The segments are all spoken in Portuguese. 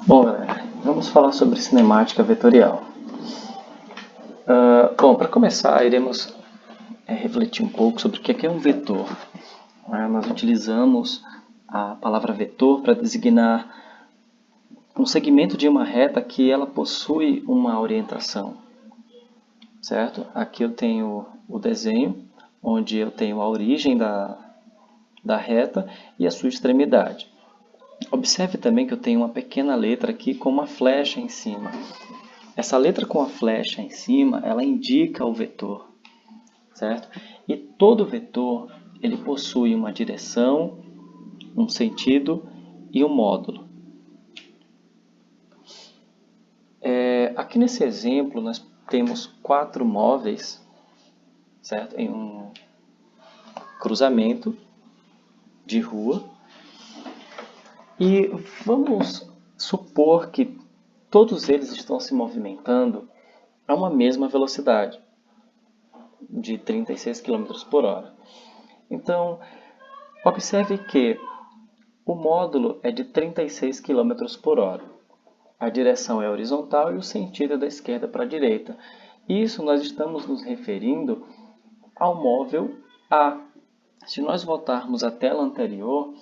Bom, galera, vamos falar sobre cinemática vetorial. Bom, para começar, iremos refletir um pouco sobre o que é um vetor. Nós utilizamos a palavra vetor para designar um segmento de uma reta que ela possui uma orientação, certo? Aqui eu tenho o desenho, onde eu tenho a origem da reta e a sua extremidade. Observe também que eu tenho uma pequena letra aqui com uma flecha em cima. Essa letra com a flecha em cima, ela indica o vetor, certo? E todo vetor, ele possui uma direção, um sentido e um módulo. Aqui nesse exemplo, nós temos 4 móveis, certo? Em um cruzamento de rua. E vamos supor que todos eles estão se movimentando a uma mesma velocidade, de 36 km por hora. Então, observe que o módulo é de 36 km por hora. A direção é horizontal e o sentido é da esquerda para a direita. Isso nós estamos nos referindo ao móvel A. Se nós voltarmos à tela anterior,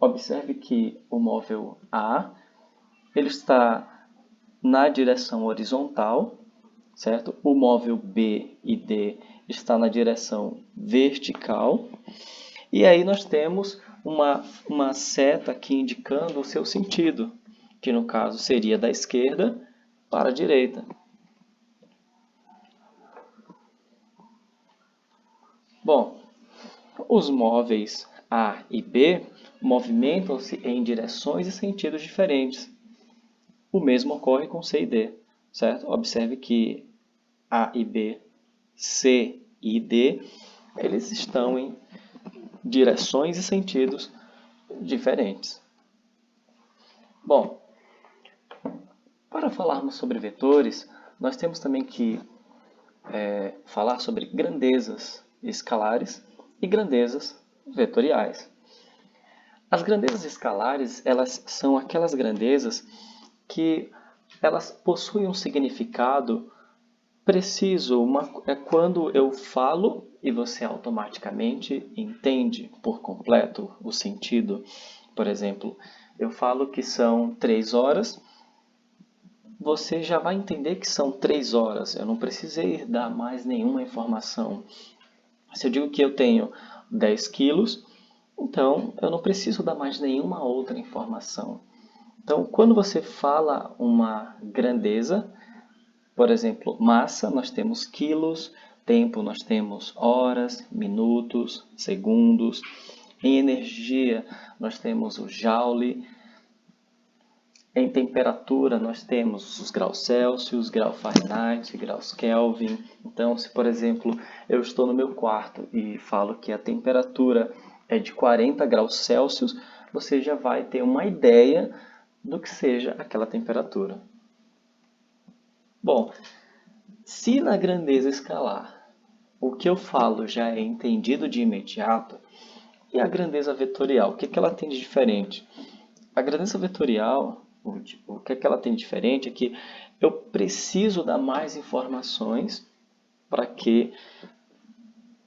observe que o móvel A ele está na direção horizontal, certo? O móvel B e D está na direção vertical. E aí nós temos uma seta aqui indicando o seu sentido, que no caso seria da esquerda para a direita. Bom, os móveis A e B movimentam-se em direções e sentidos diferentes. O mesmo ocorre com C e D, certo? Observe que A e B, C e D, eles estão em direções e sentidos diferentes. Bom, para falarmos sobre vetores, nós temos também que falar sobre grandezas escalares e grandezas vetoriais. As grandezas escalares, elas são aquelas grandezas que elas possuem um significado preciso. É quando eu falo e você automaticamente entende por completo o sentido. Por exemplo, eu falo que são 3 horas, você já vai entender que são 3 horas. Eu não precisei dar mais nenhuma informação. Se eu digo que eu tenho 10 quilos, então eu não preciso dar mais nenhuma outra informação. Então, quando você fala uma grandeza, por exemplo, massa, nós temos quilos, tempo, nós temos horas, minutos, segundos. Em energia, nós temos o joule. Em temperatura, nós temos os graus Celsius, grau Fahrenheit, graus Kelvin. Então, se por exemplo, eu estou no meu quarto e falo que a temperatura é de 40 graus Celsius, você já vai ter uma ideia do que seja aquela temperatura. Bom, se na grandeza escalar o que eu falo já é entendido de imediato, e a grandeza vetorial, o que ela tem de diferente? A grandeza vetorial, o que ela tem de diferente é que eu preciso dar mais informações para que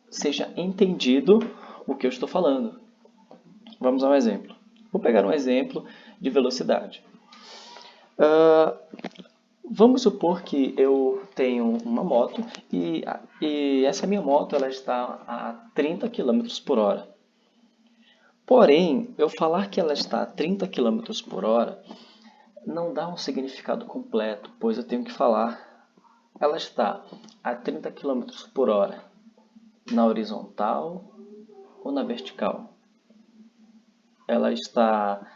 seja entendido o que eu estou falando. Vamos a um exemplo. Vou pegar um exemplo de velocidade. Vamos supor que eu tenho uma moto e essa minha moto ela está a 30 km por hora. Porém, eu falar que ela está a 30 km por hora não dá um significado completo, pois eu tenho que falar ela está a 30 km por hora na horizontal ou na vertical. Ela está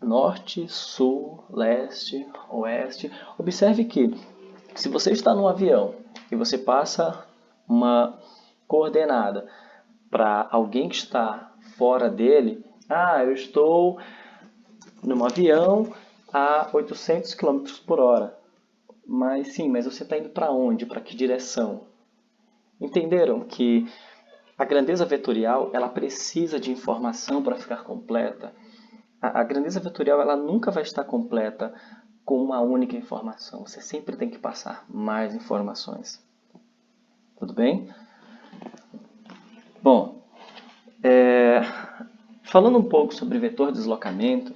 norte, sul, leste, oeste. Observe que se você está num avião e você passa uma coordenada para alguém que está fora dele, eu estou num avião a 800 km por hora. Mas sim, mas você está indo para onde? Para que direção? Entenderam que a grandeza vetorial ela precisa de informação para ficar completa? A grandeza vetorial ela nunca vai estar completa com uma única informação. Você sempre tem que passar mais informações. Tudo bem? Bom, falando um pouco sobre vetor de deslocamento,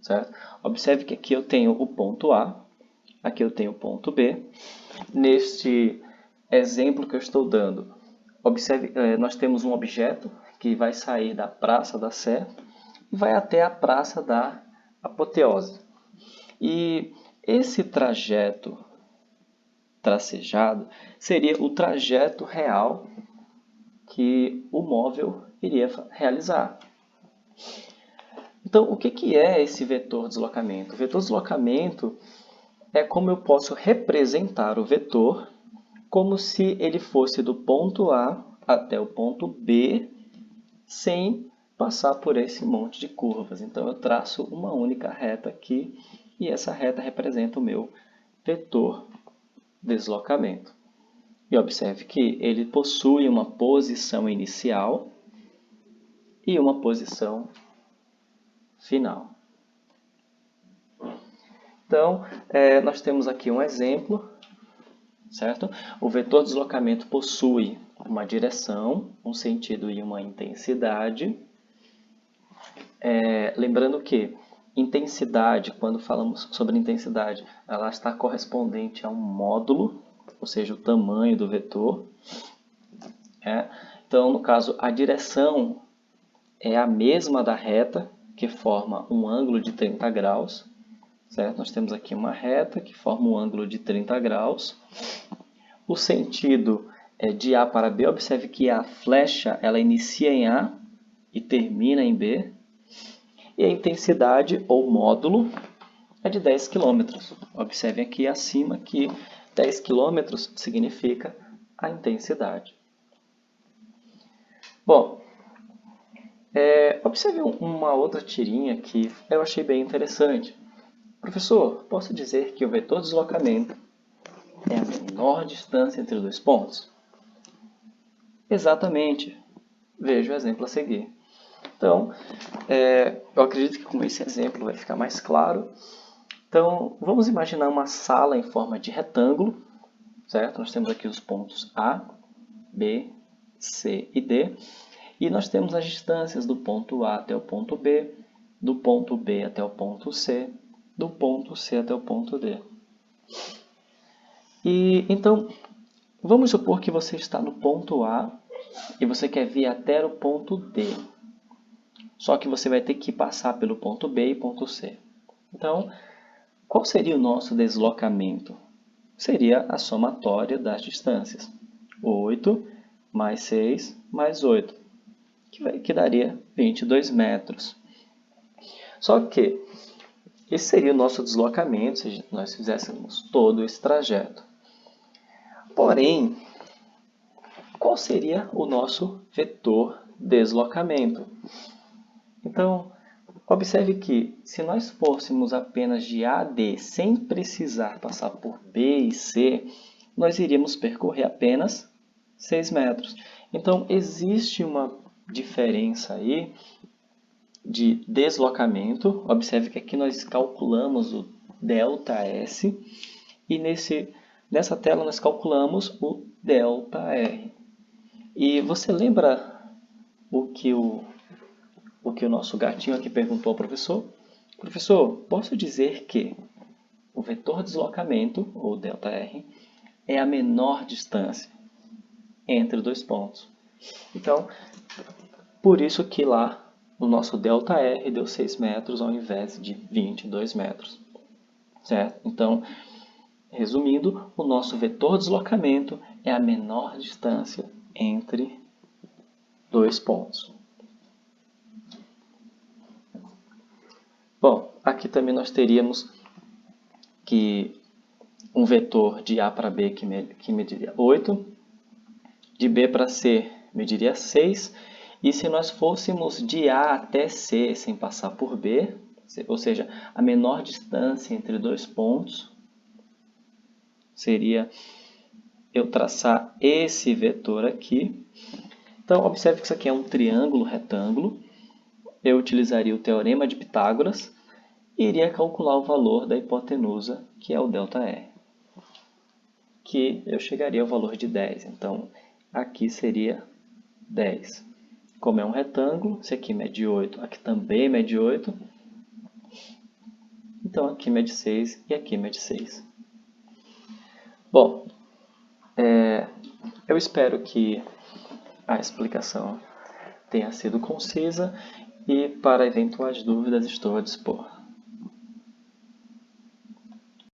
certo? Observe que aqui eu tenho o ponto A, aqui eu tenho o ponto B. Neste exemplo que eu estou dando, observe, nós temos um objeto que vai sair da Praça da Sé e vai até a Praça da Apoteose. E esse trajeto tracejado seria o trajeto real que o móvel iria realizar. Então, o que é esse vetor de deslocamento? O vetor de deslocamento é como eu posso representar o vetor como se ele fosse do ponto A até o ponto B sem passar por esse monte de curvas. Então, eu traço uma única reta aqui e essa reta representa o meu vetor de deslocamento. E observe que ele possui uma posição inicial e uma posição final. Então, nós temos aqui um exemplo, certo? O vetor de deslocamento possui uma direção, um sentido e uma intensidade. Lembrando que intensidade, quando falamos sobre intensidade, ela está correspondente a um módulo, ou seja, o tamanho do vetor. Então, no caso, a direção é a mesma da reta, que forma um ângulo de 30 graus. Certo? Nós temos aqui uma reta que forma um ângulo de 30 graus. O sentido é de A para B. Observe que a flecha ela inicia em A e termina em B. E a intensidade, ou módulo, é de 10 km. Observem aqui acima que 10 km significa a intensidade. Bom, observe uma outra tirinha que eu achei bem interessante. Professor, posso dizer que o vetor de deslocamento é a menor distância entre dois pontos? Exatamente. Veja o exemplo a seguir. Então, eu acredito que com esse exemplo vai ficar mais claro. Então, vamos imaginar uma sala em forma de retângulo, certo? Nós temos aqui os pontos A, B, C e D. E nós temos as distâncias do ponto A até o ponto B, do ponto B até o ponto C, do ponto C até o ponto D. E então, vamos supor que você está no ponto A e você quer vir até o ponto D. Só que você vai ter que passar pelo ponto B e ponto C. Então, qual seria o nosso deslocamento? Seria a somatória das distâncias. 8 mais 6 mais 8, que daria 22 metros. Só que esse seria o nosso deslocamento se nós fizéssemos todo esse trajeto. Porém, qual seria o nosso vetor deslocamento? Então, observe que se nós fôssemos apenas de A a D sem precisar passar por B e C, nós iríamos percorrer apenas 6 metros. Então, existe uma diferença aí de deslocamento. Observe que aqui nós calculamos o ΔS e nessa tela nós calculamos o ΔR. E você lembra o que o nosso gatinho aqui perguntou ao professor? Professor, posso dizer que o vetor de deslocamento, ou ΔR, é a menor distância entre dois pontos. Então, por isso que lá o nosso ΔR deu 6 metros ao invés de 22 metros. Certo? Então, resumindo, o nosso vetor de deslocamento é a menor distância entre dois pontos. Bom, aqui também nós teríamos que um vetor de A para B que mediria 8, de B para C mediria 6, e se nós fôssemos de A até C sem passar por B, ou seja, a menor distância entre dois pontos, seria eu traçar esse vetor aqui. Então, observe que isso aqui é um triângulo retângulo. eu utilizaria o teorema de Pitágoras e iria calcular o valor da hipotenusa, que é o ΔR, que eu chegaria ao valor de 10. Então, aqui seria 10. Como é um retângulo, se aqui mede 8, aqui também mede 8. Então, aqui mede 6 e aqui mede 6. Bom, eu espero que a explicação tenha sido concisa e para eventuais dúvidas estou a dispor.